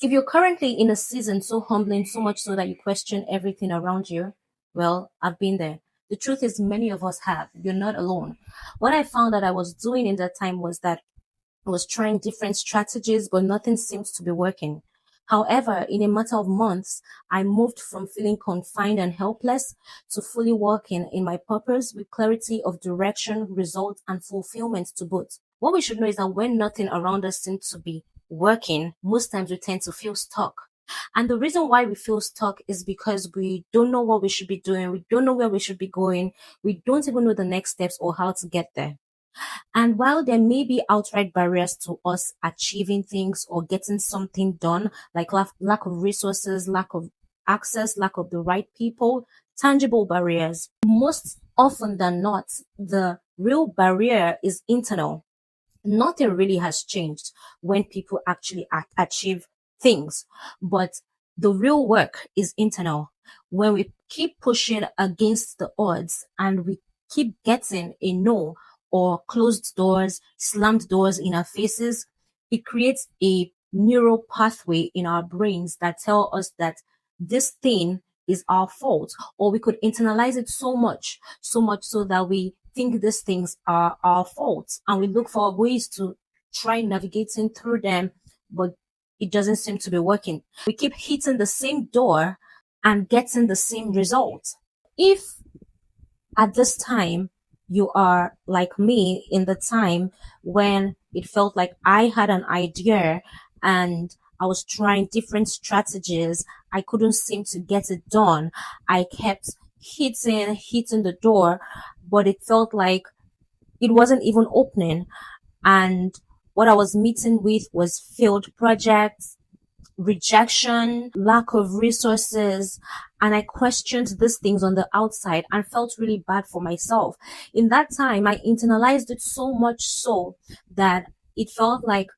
If you're currently in a season so humbling, so much so that you question everything around you, well, I've been there. The truth is, many of us have. You're not alone. What I found that I was doing in that time was that I was trying different strategies, but nothing seems to be working. However, in a matter of months, I moved from feeling confined and helpless to fully working in my purpose with clarity of direction, result, and fulfillment to both. What we should know is that when nothing around us seems to be working, most times we tend to feel stuck. And the reason why we feel stuck is because we don't know what we should be doing. We don't know where we should be going. We don't even know the next steps or how to get there. And while there may be outright barriers to us achieving things or getting something done, like lack of resources, lack of access, lack of the right people, tangible barriers, most often than not, the real barrier is internal. Nothing really has changed when people actually achieve things, but the real work is internal. When we keep pushing against the odds and we keep getting a no or closed doors, slammed doors in our faces, it creates a neural pathway in our brains that tell us that this thing is our fault, or we could internalize it so much so that we think these things are our fault and we look for ways to try navigating through them, but it doesn't seem to be working. We keep hitting the same door and getting the same result. If at this time you are like me in the time when it felt like I had an idea and I was trying different strategies, I couldn't seem to get it done. I kept hitting the door, but it felt like it wasn't even opening. And what I was meeting with was failed projects, rejection, lack of resources. And I questioned these things on the outside and felt really bad for myself. In that time, I internalized it so much so that it felt like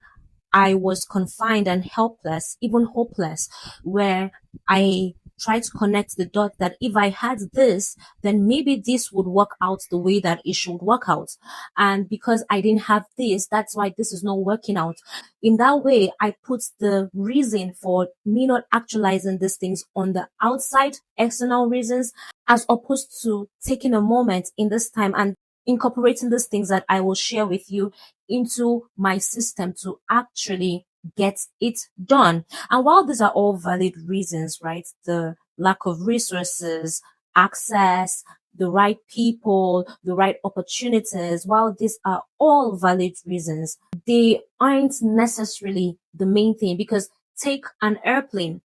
I was confined and helpless, even hopeless, where I tried to connect the dot that if I had this, then maybe this would work out the way that it should work out. And because I didn't have this, that's why this is not working out. In that way, I put the reason for me not actualizing these things on the outside, external reasons, as opposed to taking a moment in this time and incorporating these things that I will share with you into my system to actually get it done. And while these are all valid reasons, right? The lack of resources, access, the right people, the right opportunities, while these are all valid reasons, they aren't necessarily the main thing, because take an airplane.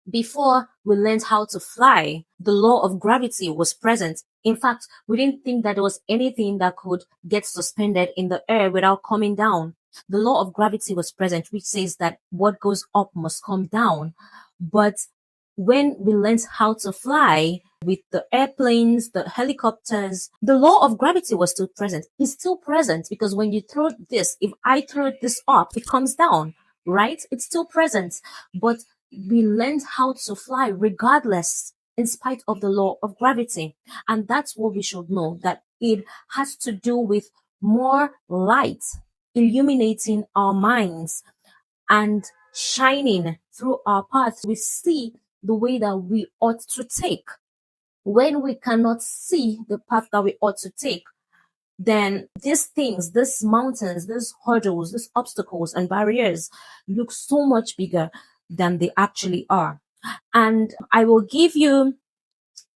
Before we learned how to fly, the law of gravity was present. In fact, we didn't think that there was anything that could get suspended in the air without coming down. The law of gravity was present, which says that what goes up must come down. But when we learned how to fly with the airplanes, the helicopters, the law of gravity was still present. It's still present because when you throw this, if I throw this up, it comes down, right? It's still present. But we learned how to fly regardless, in spite of the law of gravity. And that's what we should know, that it has to do with more light illuminating our minds and shining through our paths. We see the way that we ought to take. When we cannot see the path that we ought to take, then these things, these mountains, these hurdles, these obstacles and barriers look so much bigger than they actually are. And I will give you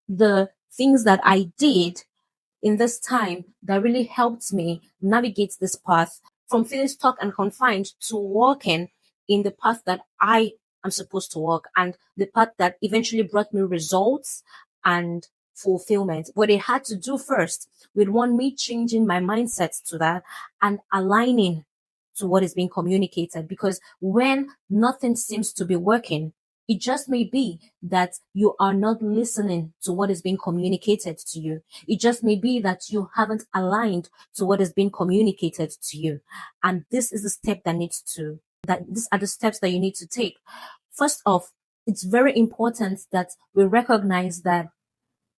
the things that I did in this time that really helped me navigate this path from feeling stuck and confined to walking in the path that I am supposed to walk, and the path that eventually brought me results and fulfillment. What it had to do first with me changing my mindset to that and aligning to what is being communicated. Because when nothing seems to be working, it just may be that you are not listening to what is being communicated to you. It just may be that you haven't aligned to what is being communicated to you. And this is the step these are the steps that you need to take. First off, it's very important that we recognize that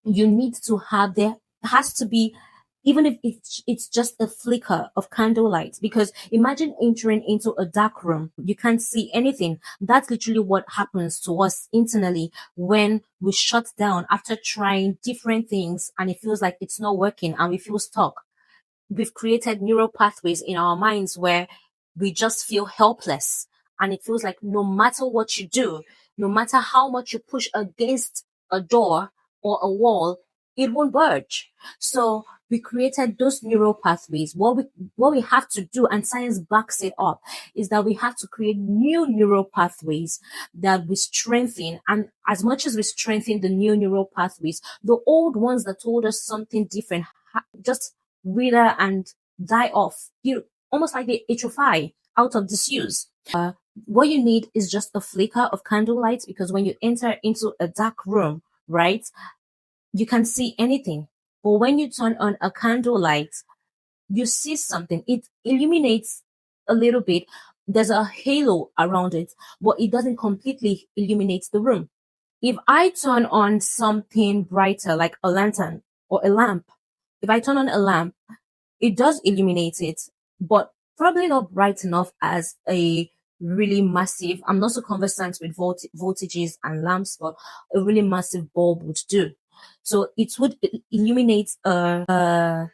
you need to have, there has to be even if it's just a flicker of candlelight. Because imagine entering into a dark room, you can't see anything. That's literally what happens to us internally when we shut down after trying different things and it feels like it's not working and we feel stuck. We've created neural pathways in our minds where we just feel helpless. And it feels like no matter what you do, no matter how much you push against a door or a wall, it won't budge. So we created those neural pathways. What we have to do, and science backs it up, is that we have to create new neural pathways that we strengthen. And as much as we strengthen the new neural pathways, the old ones that told us something different just wither and die off. You almost like they atrophy out of disuse. What you need is just a flicker of candlelight, because when you enter into a dark room, right, you can't see anything. But when you turn on a candlelight, you see something. It illuminates a little bit. There's a halo around it, but it doesn't completely illuminate the room. If I turn on something brighter, like a lantern or a lamp, if I turn on a lamp, it does illuminate it, but probably not bright enough as a really massive. I'm not so conversant with voltages and lamps, but a really massive bulb would do. So it would illuminate a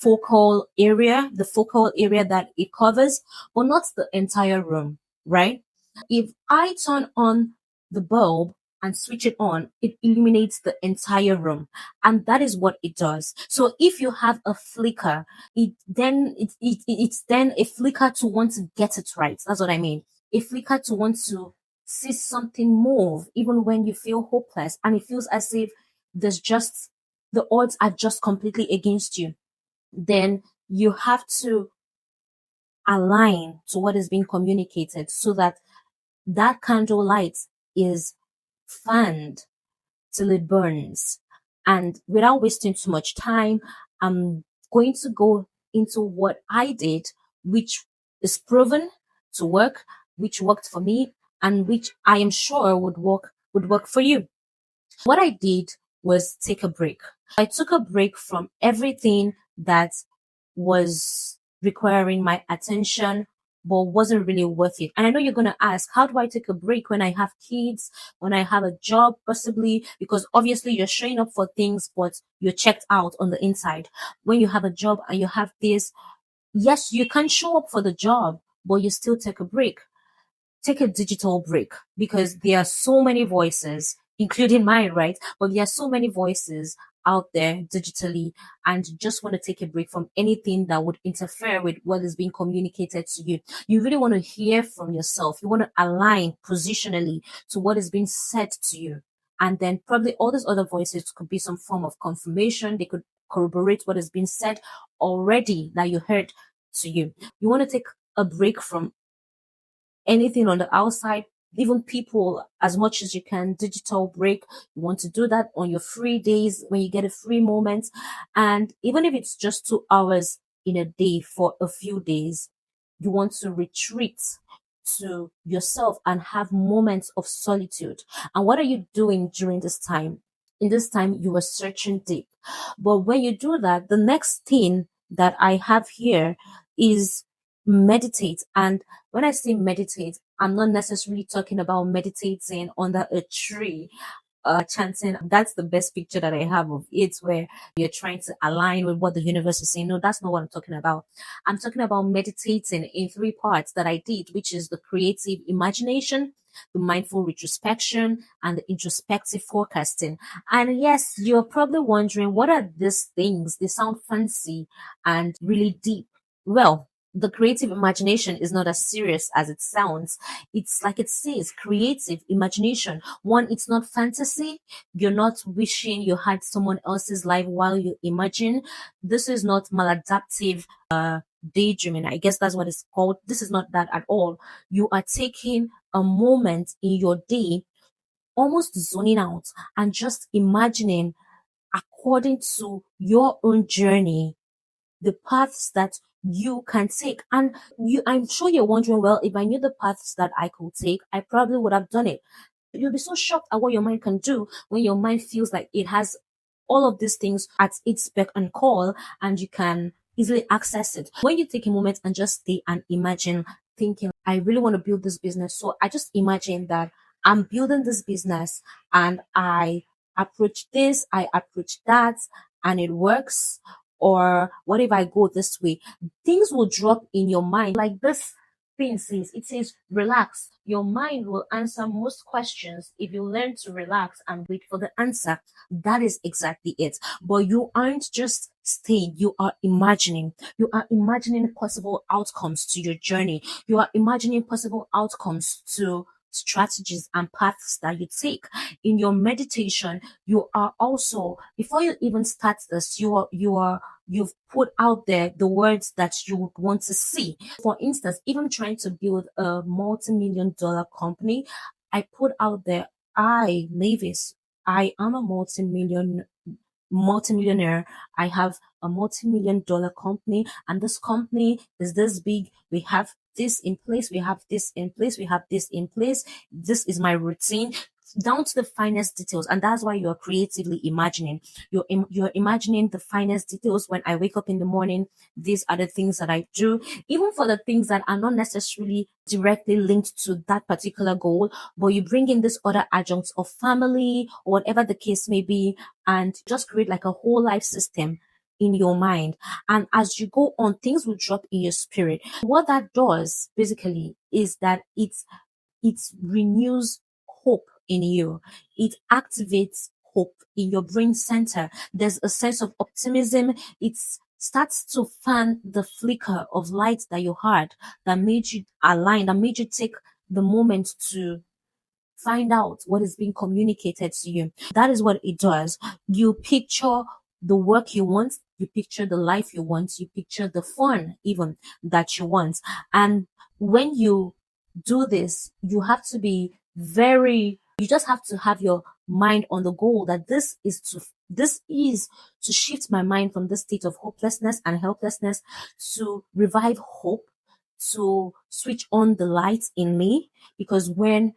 focal area, the focal area that it covers, but not the entire room, right? If I turn on the bulb and switch it on, it illuminates the entire room. And that is what it does. So if you have a flicker, it's then a flicker to want to get it right. That's what I mean. A flicker to want to see something move, even when you feel hopeless and it feels as if the odds are just completely against you. Then you have to align to what is being communicated so that that candle light is fanned till it burns. And without wasting too much time, I'm going to go into what I did, which is proven to work, which worked for me, and which I am sure would work for you. What I did was take a break. I took a break from everything that was requiring my attention, but wasn't really worth it. And I know you're going to ask, how do I take a break when I have kids, when I have a job, possibly? Because obviously you're showing up for things, but you're checked out on the inside. When you have a job and you have this, yes, you can show up for the job, but you still take a break. Take a digital break, because there are so many voices, including mine, right? But there are so many voices out there digitally, and you just want to take a break from anything that would interfere with what is being communicated to you. You really want to hear from yourself. You want to align positionally to what is being said to you. And then probably all these other voices could be some form of confirmation. They could corroborate what has been said already that you heard to you. You want to take a break from anything on the outside, even people, as much as you can. Digital break. You want to do that on your free days when you get a free moment. And even if it's just 2 hours in a day for a few days, you want to retreat to yourself and have moments of solitude. And what are you doing during this time? In this time, you are searching deep. But when you do that, the next thing that I have here is meditate. And when I say meditate, I'm not necessarily talking about meditating under a tree, chanting. That's the best picture that I have of it, where you're trying to align with what the universe is saying. No, that's not what I'm talking about. I'm talking about meditating in three parts that I did, which is the creative imagination, the mindful retrospection, and the introspective forecasting. And yes, you're probably wondering, what are these things? They sound fancy and really deep. Well, the creative imagination is not as serious as it sounds. It's like it says, creative imagination. One, it's not fantasy. You're not wishing you had someone else's life while you imagine. This is not maladaptive daydreaming. I guess that's what it's called. This is not that at all. You are taking a moment in your day, almost zoning out and just imagining according to your own journey, the paths that you can take. And I'm sure you're wondering, well, if I knew the paths that I could take, I probably would have done it. You'll be so shocked at what your mind can do when your mind feels like it has all of these things at its beck and call, and you can easily access it. When you take a moment and just stay and imagine, thinking, I really want to build this business. So I just imagine that I'm building this business and I approach this, I approach that, and it works. Or what if I go this way? Things will drop in your mind. Like this thing says, it says, relax. Your mind will answer most questions if you learn to relax and wait for the answer. That is exactly it. But you aren't just staying, you are imagining. You are imagining possible outcomes to your journey. You are imagining possible outcomes to strategies and paths that you take. In your meditation, you are also, before you even start this, you've put out there the words that you would want to see. For instance, even trying to build a multi-million dollar company, I put out there, Mavis, I am a multimillionaire. I have a multi-million dollar company, and this company is this big. We have this in place. We have this in place. We have this in place. This is my routine, down to the finest details. And that's why you're creatively imagining. You're imagining the finest details. When I wake up in the morning, these are the things that I do, even for the things that are not necessarily directly linked to that particular goal, but you bring in this other adjuncts of family or whatever the case may be, and just create like a whole life system in your mind. And as you go on, things will drop in your spirit. What that does basically is that it renews hope in you. It activates hope in your brain center. There's a sense of optimism. It starts to fan the flicker of light that you had, that made you align, that made you take the moment to find out what is being communicated to you. That is what it does. You picture the work you want, you picture the life you want, you picture the fun even that you want. And when you do this, you have to be you just have to have your mind on the goal, that this is to shift my mind from this state of hopelessness and helplessness, to revive hope, to switch on the lights in me. Because when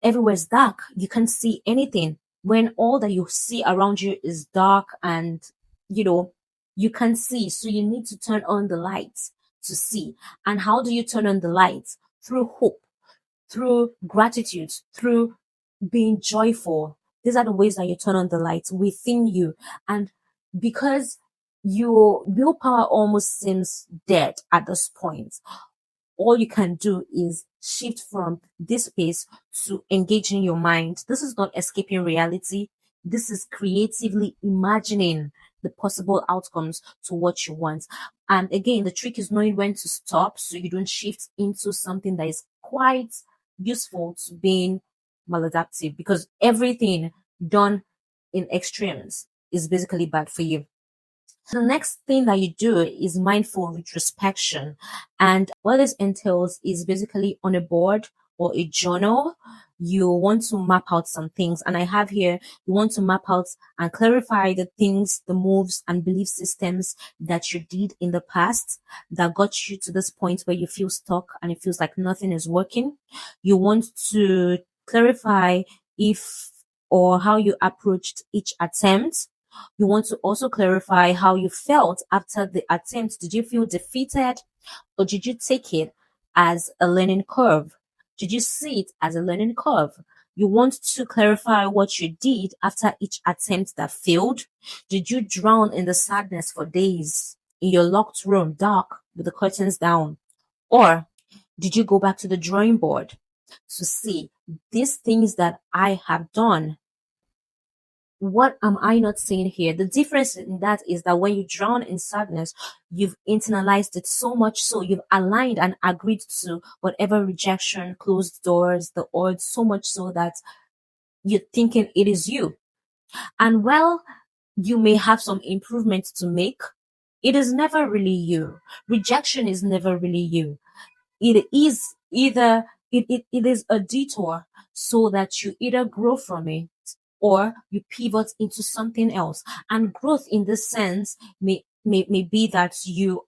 everywhere's dark, you can't see anything. When all that you see around you is dark and, you can't see. So you need to turn on the lights to see. And how do you turn on the lights? Through hope, through gratitude, through being joyful. These are the ways that you turn on the lights within you. And because your willpower almost seems dead at this point, all you can do is shift from this space to engaging your mind. This is not escaping reality. This is creatively imagining the possible outcomes to what you want. And again, the trick is knowing when to stop so you don't shift into something that is quite useful to being maladaptive, because everything done in extremes is basically bad for you. The next thing that you do is mindful retrospection. And what this entails is basically on a board or a journal, you want to map out some things. And I have here, you want to map out and clarify the things, the moves and belief systems that you did in the past that got you to this point where you feel stuck and it feels like nothing is working. You want to clarify if or how you approached each attempt. You want to also clarify how you felt after the attempt. Did you feel defeated, or did you take it as a learning curve? Did you see it as a learning curve? You want to clarify what you did after each attempt that failed. Did you drown in the sadness for days in your locked room, dark, with the curtains down? Or did you go back to the drawing board to see these things that I have done? What am I not seeing here? The difference in that is that when you drown in sadness, you've internalized it so much so you've aligned and agreed to whatever rejection, closed doors, the odds, so much so that you're thinking it is you. And while you may have some improvements to make, it is never really you. Rejection is never really you. It is either, it is a detour so that you either grow from it or you pivot into something else. And growth in this sense may be that you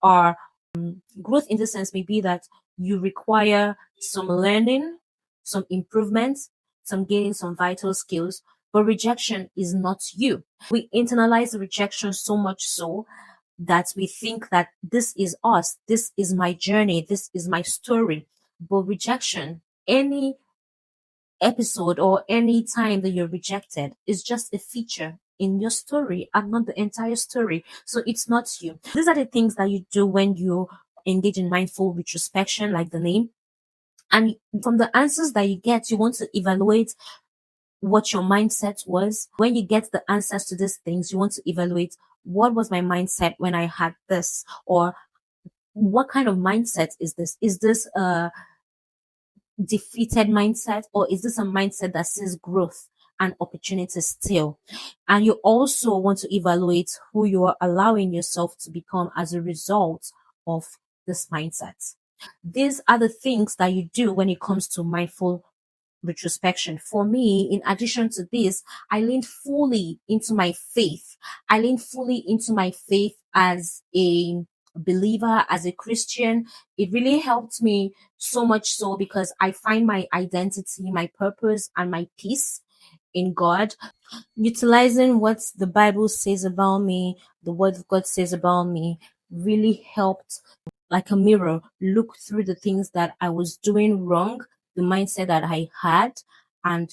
require some learning, some improvements, some gaining some vital skills but rejection is not you. We internalize rejection so much so that we think that this is us, this is my journey, this is my story. But rejection, any episode or any time that you're rejected, is just a feature in your story and not the entire story. So it's not you. These are the things that you do when you engage in mindful retrospection, like the name. And from the answers that you get, you want to evaluate what your mindset was. When you get the answers to these things, you want to evaluate what was my mindset when I had this, or what kind of mindset is this? Is this a defeated mindset, or is this a mindset that sees growth and opportunity still? And you also want to evaluate who you are allowing yourself to become as a result of this mindset. These are the things that you do when it comes to mindful retrospection. For me, in addition to this, I leaned fully into my faith. I leaned fully into my faith as a believer, as a Christian. It really helped me so much so because I find my identity, my purpose, and my peace in God. Utilizing what the Bible says about me, the word of God says about me, really helped, like a mirror, look through the things that I was doing wrong, the mindset that I had, and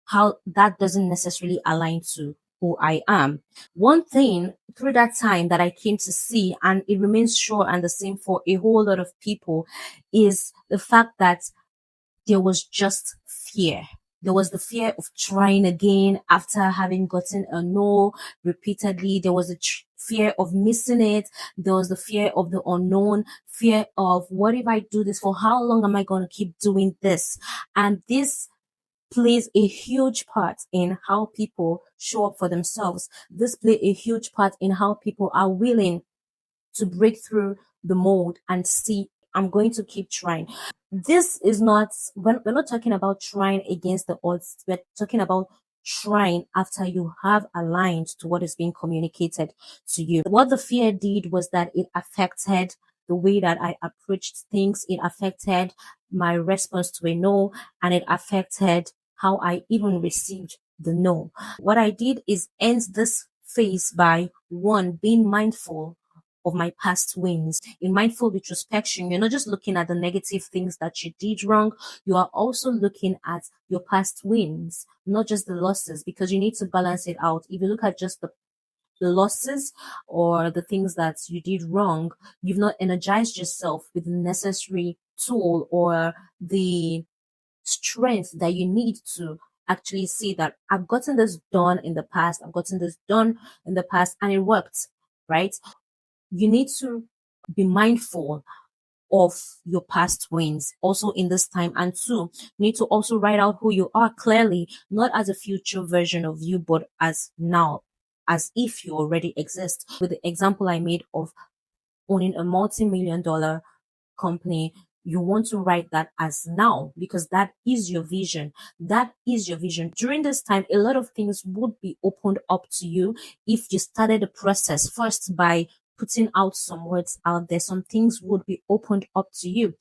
how that doesn't necessarily align to who I am. One thing through that time that I came to see, and it remains sure and the same for a whole lot of people, is the fact that there was just fear. There was the fear of trying again after having gotten a no repeatedly. There was the fear of missing it. There was the fear of the unknown, fear of what if I do this? For how long am I going to keep doing this? And this plays a huge part in how people show up for themselves. This plays a huge part in how people are willing to break through the mold and see, I'm going to keep trying. This is not, we're not talking about trying against the odds. We're talking about trying after you have aligned to what is being communicated to you. What the fear did was that it affected the way that I approached things. It affected my response to a no, and it affected how I even received the no. What I did is end this phase by, one, being mindful of my past wins. In mindful retrospection, you're not just looking at the negative things that you did wrong, you are also looking at your past wins, not just the losses, because you need to balance it out. If you look at just the losses or the things that you did wrong, you've not energized yourself with the necessary tool or the strength that you need to actually see that I've gotten this done in the past, I've gotten this done in the past, and it worked, right? You need to be mindful of your past wins also in this time. And two, you need to also write out who you are clearly, not as a future version of you, but as now, as if you already exist. With the example I made of owning a multi-million dollar company, you want to write that as now because that is your vision. That is your vision. During this time, a lot of things would be opened up to you if you started the process first by putting out some words out there. Some things would be opened up to you.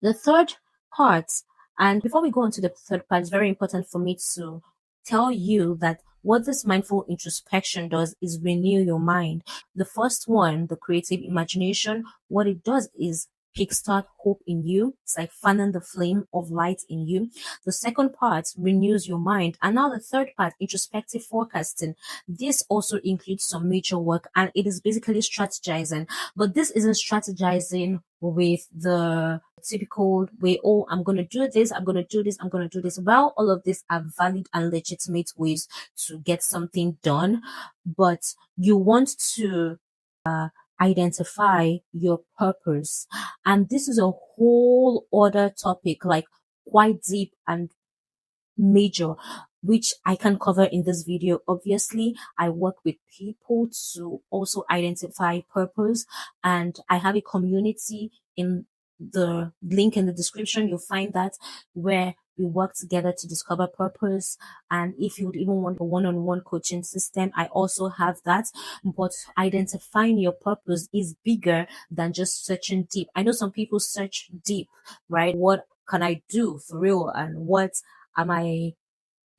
The third part, and before we go on to the third part, it's very important for me to tell you that what this mindful introspection does is renew your mind. The first one, the creative imagination, what it does is kickstart hope in you. It's like fanning the flame of light in you. The second part renews your mind. And now the third part, introspective forecasting. This also includes some major work and it is basically strategizing. But this isn't strategizing with the typical way, oh, I'm going to do this, I'm going to do this, I'm going to do this. Well, all of these are valid and legitimate ways to get something done, but you want to identify your purpose. And this is a whole other topic, like quite deep and major, which I can cover in this video. Obviously, I work with people to also identify purpose, and I have a community in the link in the description. You'll find that where we work together to discover purpose. And if you would even want a one-on-one coaching system, I also have that. But identifying your purpose is bigger than just searching deep. I know some people search deep, right? What can I do for real? And what am I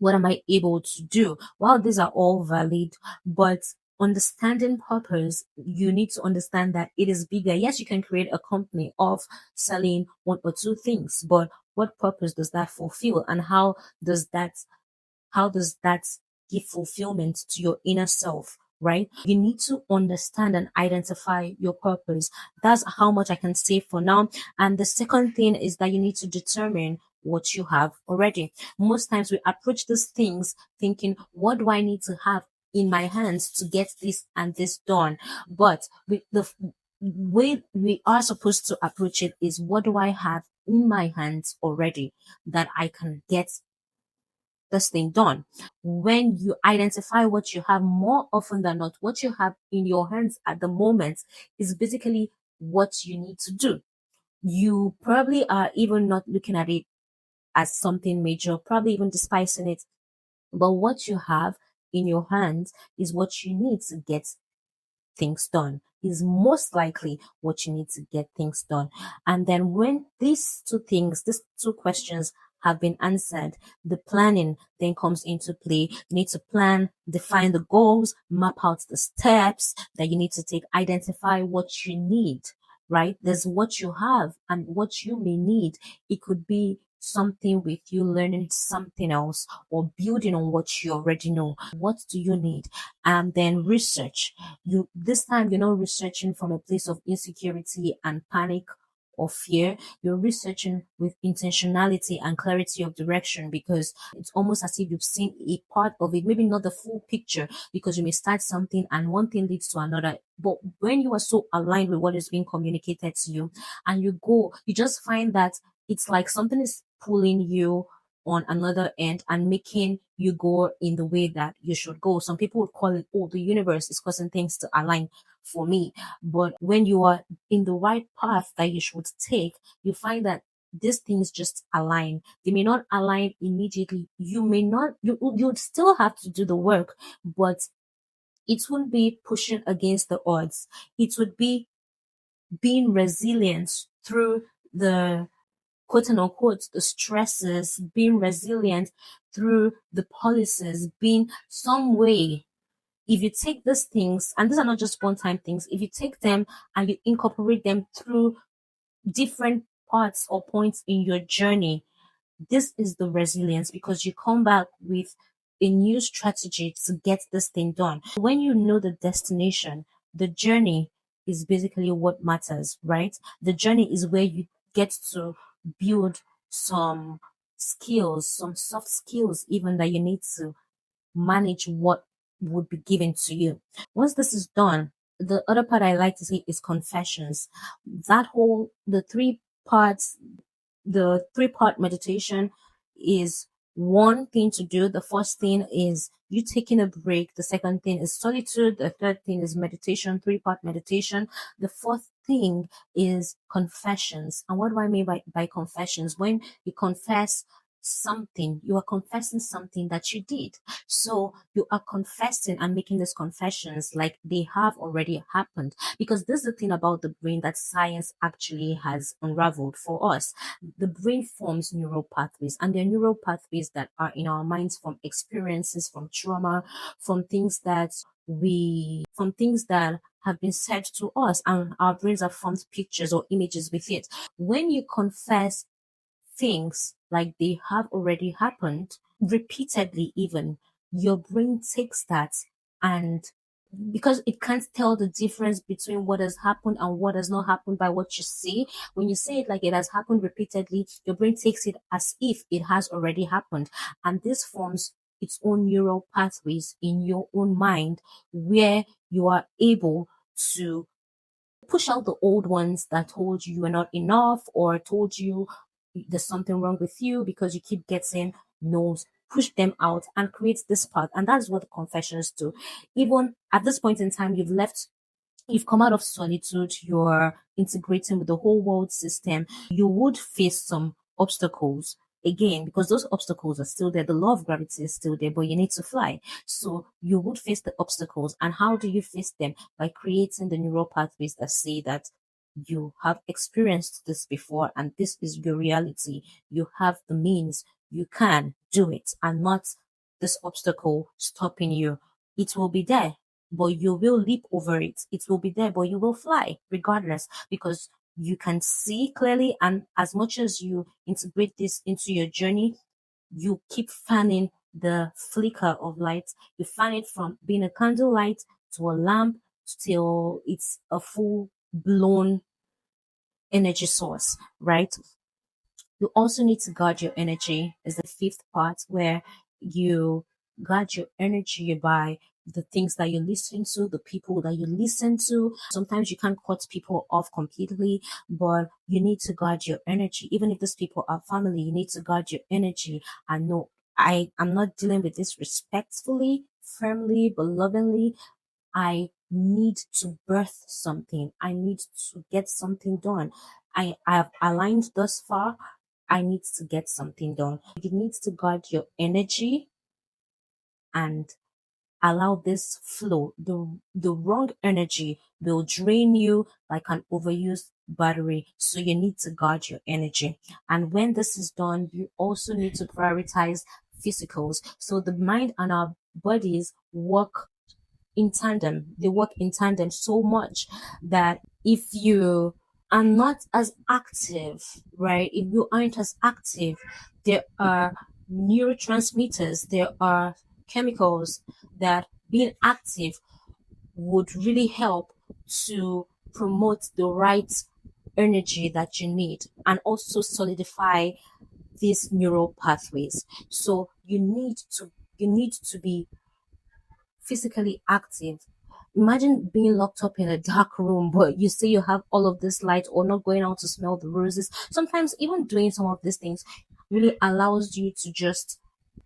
What am I able to do? While these are all valid, but understanding purpose, you need to understand that it is bigger. Yes, you can create a company of selling one or two things, but what purpose does that fulfill, and how does that give fulfillment to your inner self, right? You need to understand and identify your purpose. That's how much I can say for now. And the second thing is that you need to determine what you have already. Most times we approach these things thinking, what do I need to have in my hands to get this and this done? But the way we are supposed to approach it is, what do I have in my hands already that I can get this thing done? When you identify what you have, more often than not, what you have in your hands at the moment is basically what you need to do. You probably are even not looking at it as something major, probably even despising it. But what you have in your hands is what you need to get things done, is most likely what you need to get things done. And then when these two questions have been answered, the planning then comes into play. You need to plan, define the goals, map out the steps that you need to take, identify what you need, right? There's what you have and what you may need. It could be something with you learning something else or building on what you already know. What do you need? And then research. This time you're not researching from a place of insecurity and panic or fear. You're researching with intentionality and clarity of direction, because it's almost as if you've seen a part of it, maybe not the full picture, because you may start something and one thing leads to another. But when you are so aligned with what is being communicated to you and you go, you just find that it's like something is pulling you on another end and making you go in the way that you should go. Some people would call it, oh, the universe is causing things to align for me. But when you are in the right path that you should take, you find that these things just align. They may not align immediately. You may not, you'd still have to do the work, but it wouldn't be pushing against the odds. It would be being resilient through the quote unquote the stresses, being resilient through the policies, being some way. If you take these things, and these are not just one time things, if you take them and you incorporate them through different parts or points in your journey, this is the resilience, because you come back with a new strategy to get this thing done. When you know the destination, the journey is basically what matters, right? The journey is where you get to build some skills, some soft skills, even that you need to manage what would be given to you. Once this is done, the other part I like to say is confessions. That whole, parts the three-part meditation is one thing to do. The first thing is you taking a break. The second thing is solitude. The third thing is meditation, three-part meditation. The fourth thing is confessions. And what do I mean by confessions? When you confess something, you are confessing something that you did. So you are confessing and making these confessions like they have already happened. Because this is the thing about the brain that science actually has unraveled for us. The brain forms neural pathways, and they're neural pathways that are in our minds from experiences, from trauma, from things that have been said to us, and our brains have formed pictures or images with it. When you confess things like they have already happened repeatedly, even, your brain takes that, and because it can't tell the difference between what has happened and what has not happened by what you see. When you say it like it has happened repeatedly, your brain takes it as if it has already happened. And this forms its own neural pathways in your own mind, where you are able to push out the old ones that told you you were not enough, or told you there's something wrong with you because you keep getting no's. Push them out and create this path. And that's what the confessions do. Even at this point in time, you've come out of solitude, you're integrating with the whole world system, you would face some obstacles again, because those obstacles are still there. The law of gravity is still there, but you need to fly. So you would face the obstacles. And how do you face them? By creating the neural pathways that say that you have experienced this before and this is your reality. You have the means, you can do it, and not this obstacle stopping you. It will be there, but you will leap over it. It will be there, but you will fly regardless, because you can see clearly. And as much as you integrate this into your journey, you keep fanning the flicker of light. You fan it from being a candle light to a lamp till it's a full blown energy source, right? You also need to guard your energy is the fifth part, where you guard your energy by the things that you listen to, the people that you listen to. Sometimes you can't cut people off completely, but you need to guard your energy. Even if these people are family, you need to guard your energy and know I am not dealing with this respectfully, firmly, but lovingly. I need to birth something. I need to get something done. I have aligned thus far. I need to get something done. You need to guard your energy and allow this flow. The wrong energy will drain you like an overused battery. So you need to guard your energy. And when this is done, you also need to prioritize physicals. So the mind and our bodies work in tandem. They work in tandem so much that if you are not as active, right? If you aren't as active, there are neurotransmitters, there are chemicals that being active would really help to promote the right energy that you need and also solidify these neural pathways. So you need to be physically active. Imagine being locked up in a dark room, but you say you have all of this light, or not going out to smell the roses. Sometimes even doing some of these things really allows you to just,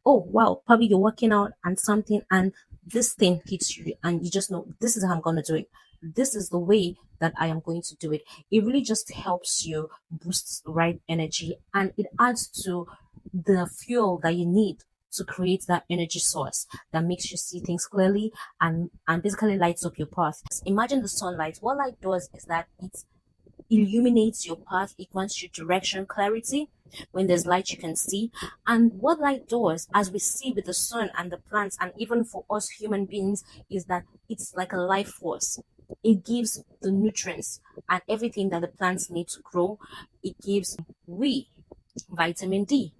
oh wow, probably you're working out and something, and this thing hits you, and you just know this is how I'm gonna do it. This is the way that I am going to do it. It really just helps you boost the right energy, and it adds to the fuel that you need to create that energy source that makes you see things clearly and basically lights up your path. Imagine the sunlight. What light does is that it illuminates your path, it grants you direction, clarity. When there's light, you can see. And what light does, as we see with the sun and the plants, and even for us human beings, is that it's like a life force. It gives the nutrients and everything that the plants need to grow. It gives we vitamin D.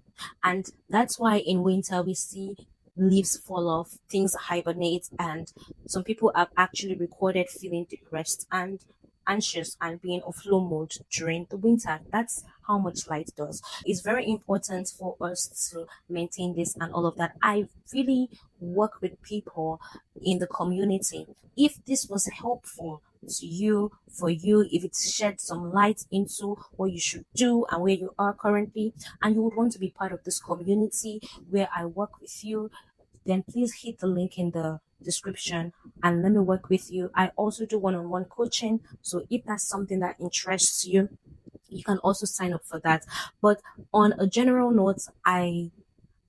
And that's why in winter we see leaves fall off, things hibernate, and some people have actually recorded feeling depressed and anxious and being off low mode during the winter. That's how much light does. It's very important for us to maintain this and all of that. I really work with people in the community. If this was helpful to you, for you, if it shed some light into what you should do and where you are currently, and you would want to be part of this community where I work with you, then please hit the link in the description and let me work with you. I also do one-on-one coaching. So if that's something that interests you, you can also sign up for that. But on a general note, I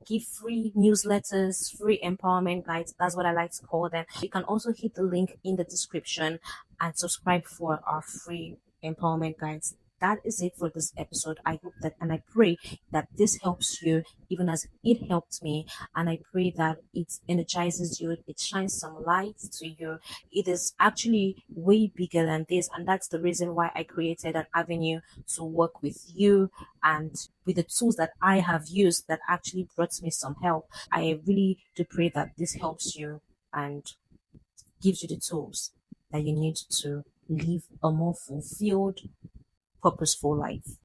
give free newsletters, free empowerment guides. That's what I like to call them. You can also hit the link in the description and subscribe for our free empowerment guides. That is it for this episode. I hope that and I pray that this helps you even as it helped me. And I pray that it energizes you, it shines some light to you. It is actually way bigger than this. And that's the reason why I created an avenue to work with you and with the tools that I have used that actually brought me some help. I really do pray that this helps you and gives you the tools that you need to live a more fulfilled, purposeful life.